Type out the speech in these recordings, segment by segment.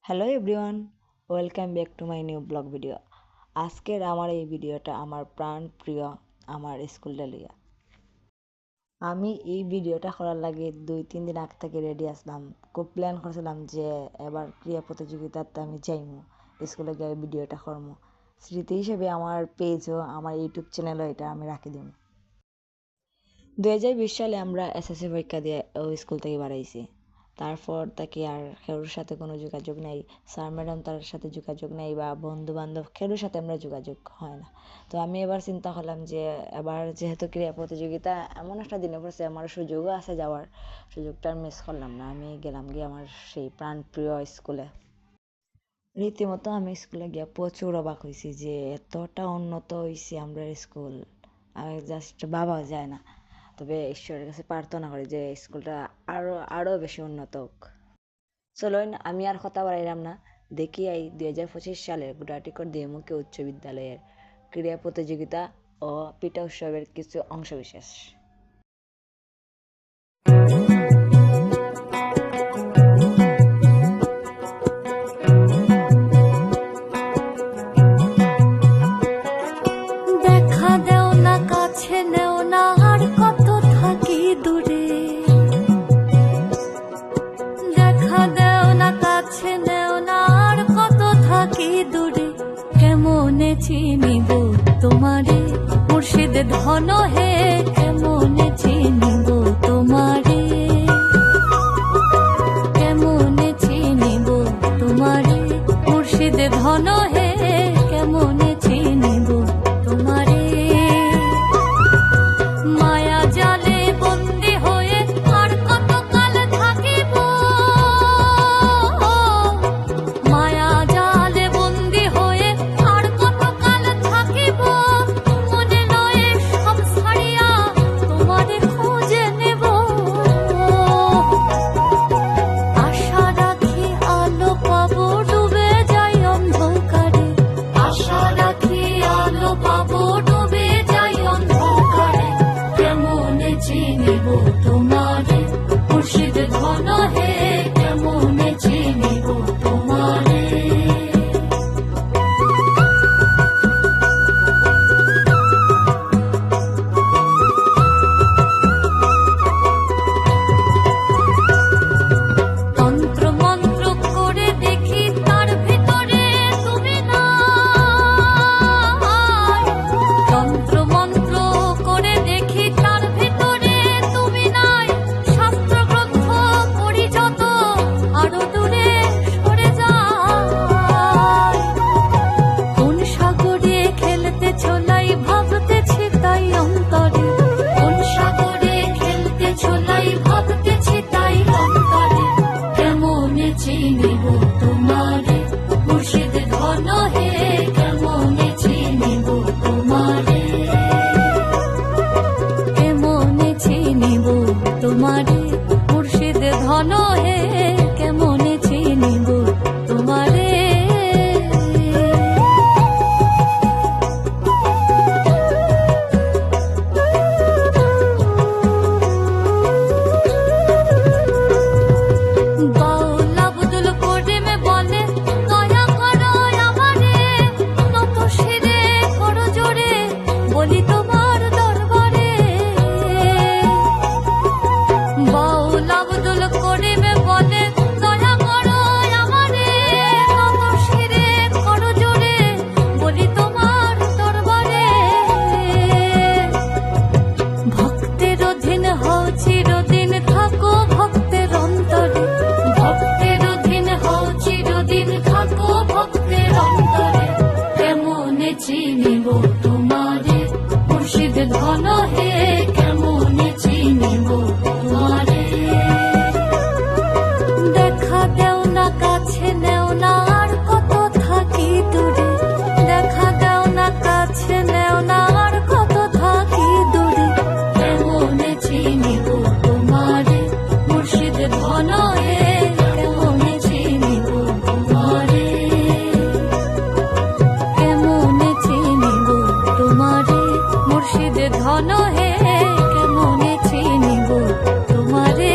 Hello everyone, welcome back to my new blog video. আজকের আমার এই ভিডিওটা আমার প্রাণ প্রিয় আমার স্কুলটা লইয়া। আমি এই ভিডিওটা করার লাগে 2-3 দিন আগ থেকে রেডি আসলাম। খুব প্ল্যান করছিলাম যে এবার ক্রীড়া প্রতিযোগিতাতে আমি যাইমু, স্কুলে গিয়ে ভিডিওটা করবো। স্মৃতি হিসেবে আমার পেজও আমার ইউটিউব চ্যানেলও এটা আমি রাখি দিব। 2020 সালে আমরা এসএসসি পরীক্ষা দিয়ে ওই স্কুল থেকে বাড়াইছি। তারপর তাকে আর কারোর সাথে কোনো যোগাযোগ নেই, স্যার ম্যাডাম তার সাথে যোগাযোগ নেই বা বন্ধু বান্ধব কারোর সাথে আমরা যোগাযোগ হয় না। তো আমি এবার চিন্তা করলাম যে এবার যেহেতু ক্রীড়া প্রতিযোগিতা এমন একটা দিনে পড়ছে, আমার সুযোগও আছে যাওয়ার, সুযোগটা মিস করলাম না। আমি গেলাম গিয়ে আমার সেই প্রাণপ্রিয় স্কুলে। রীতিমতো আমি স্কুলে গিয়ে প্রচুর অবাক হয়েছি যে এতটা উন্নত হয়েছে আমরা স্কুল, আর জাস্ট ভাবা যায় না। তবে ঈশ্বরের কাছে প্রার্থনা করি যে স্কুলটা আরো বেশি উন্নত হোক। চলুন আমি আর কথা বাড়াইলাম না, দেখি এই 2025 সালের গুয়াহাটিকর দ্বিমুখী উচ্চ বিদ্যালয়ের ক্রীড়া প্রতিযোগিতা ও পিঠা উৎসবের কিছু অংশবিশেষ। দেখা দেও না, কাছে নেও না, আর কত থাকি দূরে। দেখা দেও না, কাছে নেও না, আর কত থাকি দূরে। কেমনে চিনিব তোমারে মুর্শিদ ধন হে, কেমনে চিনিব তোমারে, কেমনে চিনিব তোমারে মুর্শিদ ধন হে, কেমনে চিনিব তোমারে। মায়া জালে বন্দি হয়ে আর কত কাল থাকিব, মায়া জালে বন্দি হয়ে আর কত কাল থাকিব। মনে লয়ে সব ছাড়িয়া তোমারে খুঁজে নেব। আশা রাখি আলো পাবো, ডুবে যাই অন্ধকারে। আশা রাখি আলো পাবো, ডুবে যাই অন্ধকারে। কেমনে চিনিব তোমারে মুর্শিদ ধন হে, কেমনে চিনিব তোমারে। তন্ত্র মন্ত্র করে দেখি তার ভিতরে তুমি নাই। তন্ত্র মন্ত্র করে দেখি তার ভিতরে তুমি নাই। শাস্ত্র গ্রন্থ পড়ি যত আরো দূরে সরে যায়। কোন সাগরে খেলতে ছোলাই ভাবতেছি তাই অন্তরে। কোন সাগরে খেলতে ছোলাই ভাবতেছি তাই অন্তরে। কেমনে চিনিব তোমারে মুর্শিদ ধন হে, কেমনে চিনিব তোমারে, কেমনে চিনিব তোমারে মুর্শিদ ধন হে, কেমনে চিনিব তোমারে। বাউল আব্দুল করিম বলে দয়া করো আমারে, নত শিরে করো জোরে বলি তোমার দরবারে। বাউল আব্দুল করিম বলে দয়া করো আমারে, নত শিরে করো জোরে বলি তোমার দরবারে। ভক্তের অধীন হও চিরদিন, থাকো ভক্তের অন্তরে। ভক্তের অধীন হও চিরদিন, থাকো ভক্তের অন্তরে। কেমনে চিনিব তোমারে মুর্শিদ ধন হে, কেমনে চিনিব তোমারে। দেখা দেও না, কাছে নেও না, আর কত থাকি দূরে। দেখা দেও না, কাছে নেও না, আর কত থাকি দূরে। কেমনে চিনিব তোমারে মুর্শিদ ধন হে, কেমনে চিনিব তোমারে, কেমনে চিনিব তোমারে মুর্শিদ ধন হে, কেমনে চিনিব তোমারে।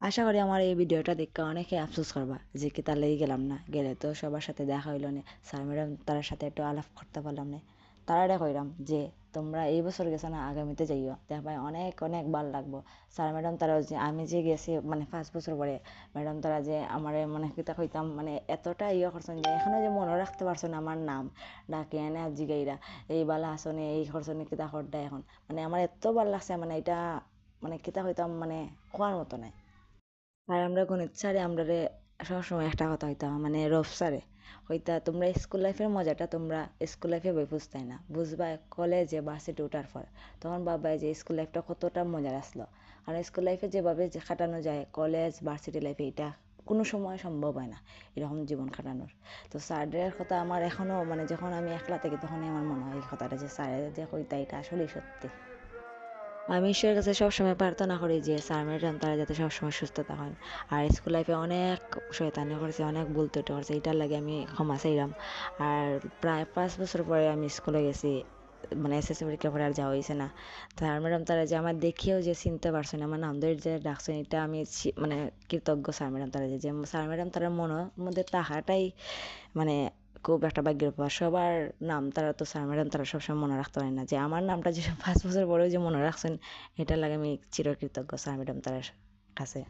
আশা করি আমার এই ভিডিওটা দেখে অনেকে আফসোস করবা যে কি তার লেগে গেলাম না, গেলে তো সবার সাথে দেখা হইল না, স্যার ম্যাডাম তার সাথে একটু আলাপ করতে পারলাম না। তারা কইলাম যে তোমরা এই বছর গেছো না, আগামীতে যাইও, দেখবা অনেক অনেক ভালো লাগবো। স্যার ম্যাডাম তারা যে আমি যে গেছি মানে 5 বছর পরে, ম্যাডাম তারা যে আমার মানে কিতা কইতাম মানে এতটা ইয়ে করছেন যে এখনো যে মনে রাখতে পারছেন আমার নাম ডাকে এনে আর জিগাইরা এই বালা আসনে এই করছনে কিতা করডা এখন, মানে আমার এত ভালো লাগছে, মানে এটা মানে কিতা কইতাম মানে কোয়ার মতো নাই। আর আমরা গণিত স্যারে আমরারে সবসময় একটা কথা হইতাম মানে রফ স্যারে হইতা, তোমরা স্কুল লাইফের মজাটা তোমরা স্কুল লাইফে বই বুঝতাই না, বুঝবা কলেজে ভার্সিটি ওঠার পর, তখন ভাববা যে স্কুল লাইফটা কতটা মজার আসলো। কারণ স্কুল লাইফে যেভাবে যে কাটানো যায় কলেজ ভার্সিটি লাইফে এটা কোনো সময় সম্ভব হয় না এরকম জীবন কাটানোর। তো স্যারের কথা আমার এখনও মানে যখন আমি একলা থাকি তখনই আমার মনে হয় এই কথাটা যে স্যারের যে কইতা এটা আসলেই সত্যি। আমি ঈশ্বরের কাছে সবসময় প্রার্থনা করি যে স্যার ম্যাডাম তারা যাতে সবসময় সুস্থ থাকেন। আর স্কুল লাইফে অনেক শয়তানি করছে, অনেক ভুল ত্রুটি করছে, এটার লাগে আমি ক্ষমা চাইলাম। আর প্রায় 5 বছর পরে আমি স্কুলে গেছি, মানে এসএসসি পরীক্ষা পরে আর যাওয়া হয়েছে না। স্যার ম্যাডাম তারা যে আমার দেখেও যে চিনতে পারছে না, আমার নাম ধরে যে ডাকছেন, এটা আমি মানে কৃতজ্ঞ স্যার ম্যাডাম তারা যে যে স্যার ম্যাডাম তারা মনের মধ্যে তাহাটাই মানে খুব একটা ভাগ্যের ব্যাপার। সবার নাম তারা তো স্যার ম্যাডাম তারা সবসময় মনে রাখতে পারেন না, যে আমার নামটা যে 5 বছর পরেও যে মনে রাখছেন, এটার লাগে আমি চিরকৃতজ্ঞ স্যার ম্যাডাম তার কাছে।